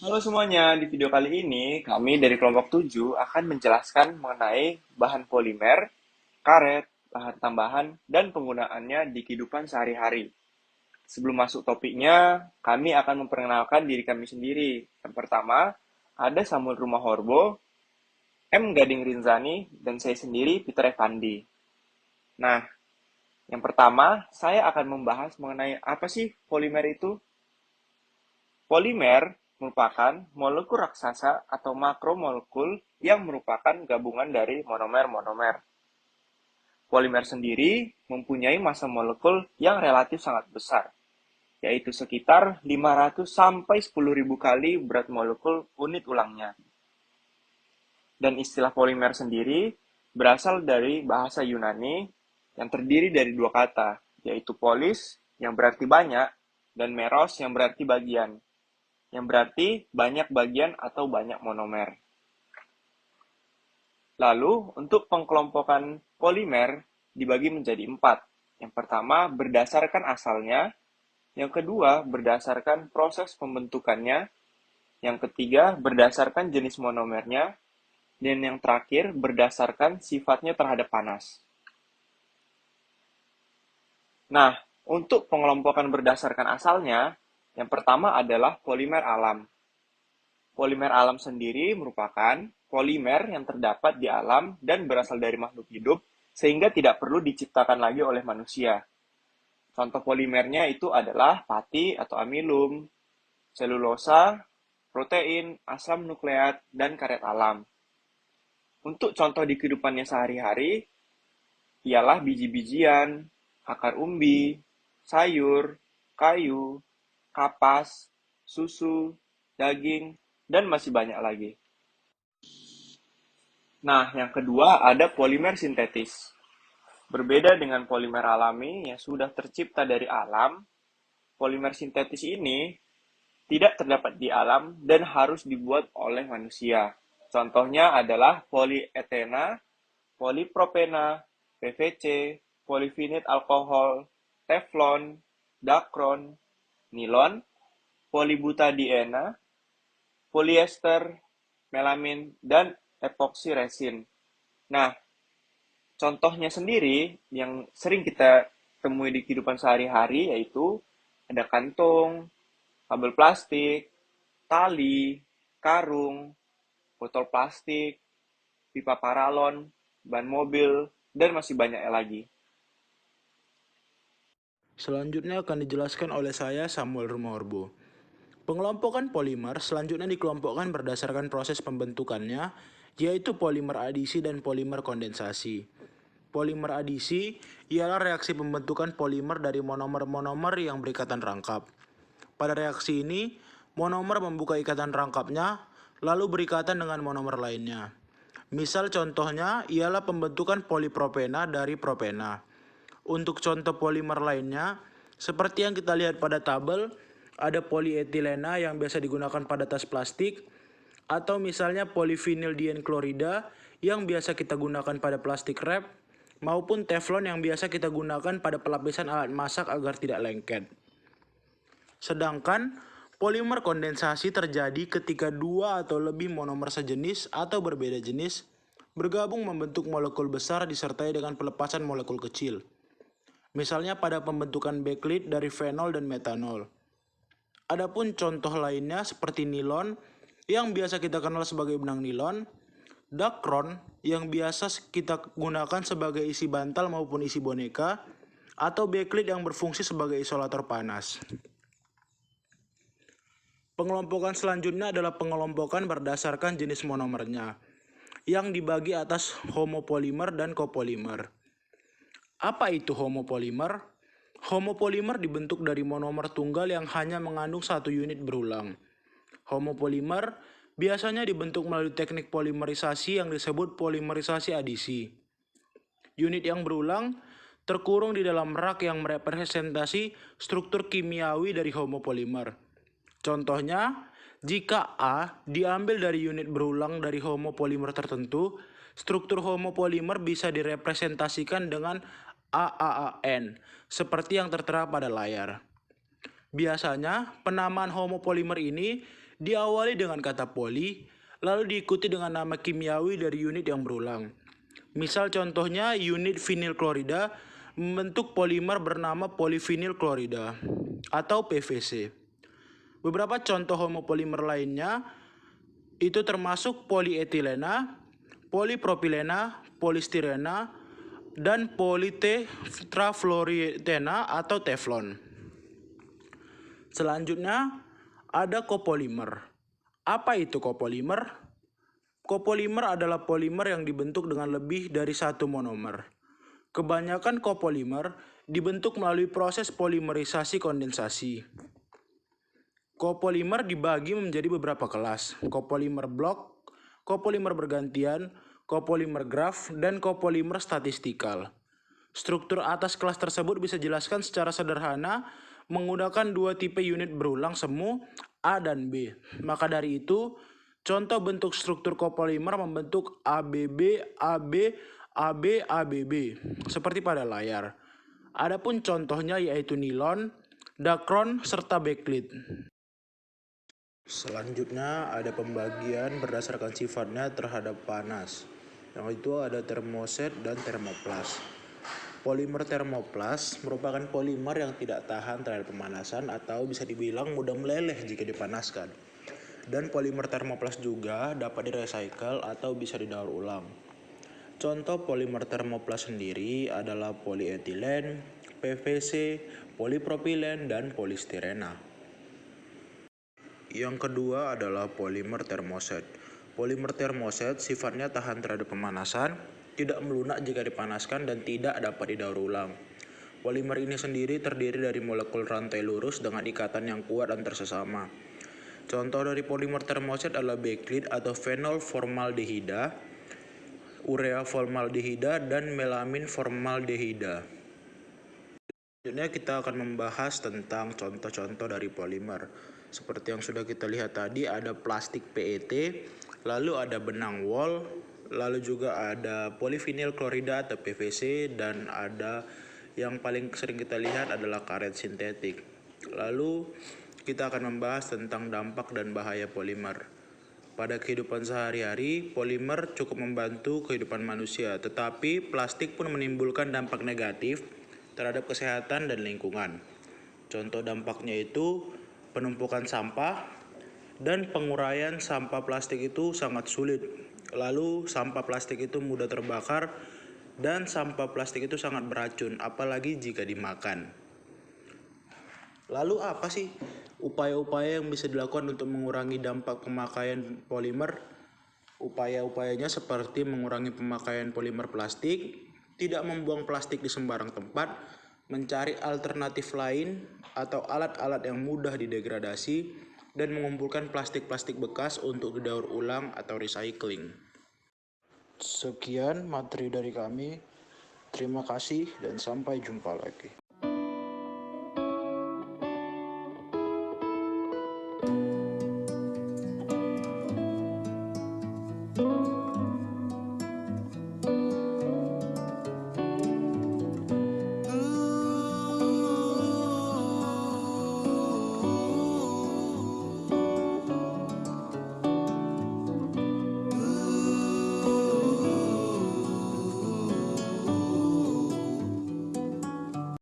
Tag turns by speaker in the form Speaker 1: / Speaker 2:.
Speaker 1: Halo semuanya, di video kali ini kami dari kelompok 7 akan menjelaskan mengenai bahan polimer, karet, bahan tambahan, dan penggunaannya di kehidupan sehari-hari. Sebelum masuk topiknya, kami akan memperkenalkan diri kami sendiri. Yang pertama, ada Samuel Rumah Horbo, M. Gading Rinzani, dan saya sendiri Peter Evandi. Nah, yang pertama, saya akan membahas mengenai apa sih polimer itu. Polimer merupakan molekul raksasa atau makromolekul yang merupakan gabungan dari monomer-monomer. Polimer sendiri mempunyai massa molekul yang relatif sangat besar, yaitu sekitar 500 sampai 10.000 kali berat molekul unit ulangnya. Dan istilah polimer sendiri berasal dari bahasa Yunani yang terdiri dari dua kata, yaitu polis yang berarti banyak dan meros yang berarti bagian, yang berarti banyak bagian atau banyak monomer. Lalu, untuk pengkelompokan polimer dibagi menjadi empat. Yang pertama, berdasarkan asalnya. Yang kedua, berdasarkan proses pembentukannya. Yang ketiga, berdasarkan jenis monomernya. Dan yang terakhir, berdasarkan sifatnya terhadap panas. Nah, untuk pengelompokan berdasarkan asalnya, yang pertama adalah polimer alam. Polimer alam sendiri merupakan polimer yang terdapat di alam dan berasal dari makhluk hidup, sehingga tidak perlu diciptakan lagi oleh manusia. Contoh polimernya itu adalah pati atau amilum, selulosa, protein, asam nukleat, dan karet alam. Untuk contoh di kehidupannya sehari-hari, ialah biji-bijian, akar umbi, sayur, kayu, kapas, susu, daging, dan masih banyak lagi. Nah, yang kedua ada polimer sintetis. Berbeda dengan polimer alami yang sudah tercipta dari alam, polimer sintetis ini tidak terdapat di alam dan harus dibuat oleh manusia. Contohnya adalah polietena, polipropena, PVC, polivinil alkohol, teflon, dakron, nilon, polybutadiena, polyester, melamin, dan epoksi resin. Nah, contohnya sendiri yang sering kita temui di kehidupan sehari-hari yaitu ada kantong, kabel plastik, tali, karung, botol plastik, pipa paralon, ban mobil, dan masih banyak lagi.
Speaker 2: Selanjutnya akan dijelaskan oleh saya Samuel Rumorbo. Pengelompokan polimer selanjutnya dikelompokkan berdasarkan proses pembentukannya, yaitu polimer adisi dan polimer kondensasi. Polimer adisi ialah reaksi pembentukan polimer dari monomer-monomer yang berikatan rangkap. Pada reaksi ini, monomer membuka ikatan rangkapnya, lalu berikatan dengan monomer lainnya. Misal contohnya ialah pembentukan polipropena dari propena. Untuk contoh polimer lainnya, seperti yang kita lihat pada tabel, ada polietilena yang biasa digunakan pada tas plastik, atau misalnya polivinil dienklorida yang biasa kita gunakan pada plastik wrap, maupun teflon yang biasa kita gunakan pada pelapisan alat masak agar tidak lengket. Sedangkan polimer kondensasi terjadi ketika dua atau lebih monomer sejenis atau berbeda jenis bergabung membentuk molekul besar disertai dengan pelepasan molekul kecil. Misalnya pada pembentukan backlit dari fenol dan metanol. Adapun contoh lainnya seperti nilon yang biasa kita kenal sebagai benang nilon, dakron yang biasa kita gunakan sebagai isi bantal maupun isi boneka, atau backlit yang berfungsi sebagai isolator panas. Pengelompokan selanjutnya adalah pengelompokan berdasarkan jenis monomernya, yang dibagi atas homopolimer dan copolimer. Apa itu homopolimer? Homopolimer dibentuk dari monomer tunggal yang hanya mengandung satu unit berulang. Homopolimer biasanya dibentuk melalui teknik polimerisasi yang disebut polimerisasi adisi. Unit yang berulang terkurung di dalam rak yang merepresentasi struktur kimiawi dari homopolimer. Contohnya, jika A diambil dari unit berulang dari homopolimer tertentu, struktur homopolimer bisa direpresentasikan dengan AAAN, seperti yang tertera pada layar. Biasanya, penamaan homopolimer ini Diawali dengan kata poli, lalu diikuti dengan nama kimiawi dari unit yang berulang. Misal contohnya unit vinyl klorida membentuk polimer bernama polivinyl klorida atau PVC. Beberapa contoh homopolimer lainnya itu termasuk polietilena, polipropilena, polistirena, dan politetrafluoretana atau teflon. Selanjutnya ada kopolimer. Apa itu kopolimer? Kopolimer adalah polimer yang dibentuk dengan lebih dari satu monomer. Kebanyakan kopolimer dibentuk melalui proses polimerisasi kondensasi. Kopolimer dibagi menjadi beberapa kelas: kopolimer blok, kopolimer bergantian, kopolimer graf, dan kopolimer statistikal. Struktur atas kelas tersebut bisa dijelaskan secara sederhana menggunakan dua tipe unit berulang semu A dan B. Maka dari itu, contoh bentuk struktur kopolimer membentuk ABB, AB, AB, ABB, seperti pada layar. Adapun contohnya yaitu nilon, dacron, serta backlit. Selanjutnya ada pembagian berdasarkan sifatnya terhadap panas. Yang itu ada termoset dan termoplas. Polimer termoplas merupakan polimer yang tidak tahan terhadap pemanasan atau bisa dibilang mudah meleleh jika dipanaskan. Dan polimer termoplas juga dapat direcycle atau bisa didaur ulang. Contoh polimer termoplas sendiri adalah polietilen, PVC, polipropilen, dan polistirena. Yang kedua adalah polimer termoset. Polimer termoset sifatnya tahan terhadap pemanasan, tidak melunak jika dipanaskan, dan tidak dapat didaur ulang. Polimer ini sendiri terdiri dari molekul rantai lurus dengan ikatan yang kuat dan tersesama. Contoh dari polimer termoset adalah backlit atau fenol formaldehida, urea formaldehida, dan melamin formaldehida. Selanjutnya kita akan membahas tentang contoh-contoh dari polimer. Seperti yang sudah kita lihat tadi, ada plastik PET, lalu ada benang wol, lalu juga ada polivinyl klorida atau PVC, dan ada yang paling sering kita lihat adalah karet sintetik. Lalu kita akan membahas tentang dampak dan bahaya polimer. Pada kehidupan sehari-hari, polimer cukup membantu kehidupan manusia, tetapi plastik pun menimbulkan dampak negatif terhadap kesehatan dan lingkungan. Contoh dampaknya itu penumpukan sampah dan penguraian sampah plastik itu sangat sulit. Lalu sampah plastik itu mudah terbakar dan sampah plastik itu sangat beracun, apalagi jika dimakan. Lalu apa sih upaya-upaya yang bisa dilakukan untuk mengurangi dampak pemakaian polimer? Upaya-upayanya seperti mengurangi pemakaian polimer plastik, tidak membuang plastik di sembarang tempat, mencari alternatif lain atau alat-alat yang mudah didegradasi, dan mengumpulkan plastik-plastik bekas untuk didaur ulang atau recycling. Sekian materi dari kami. Terima kasih dan sampai jumpa lagi.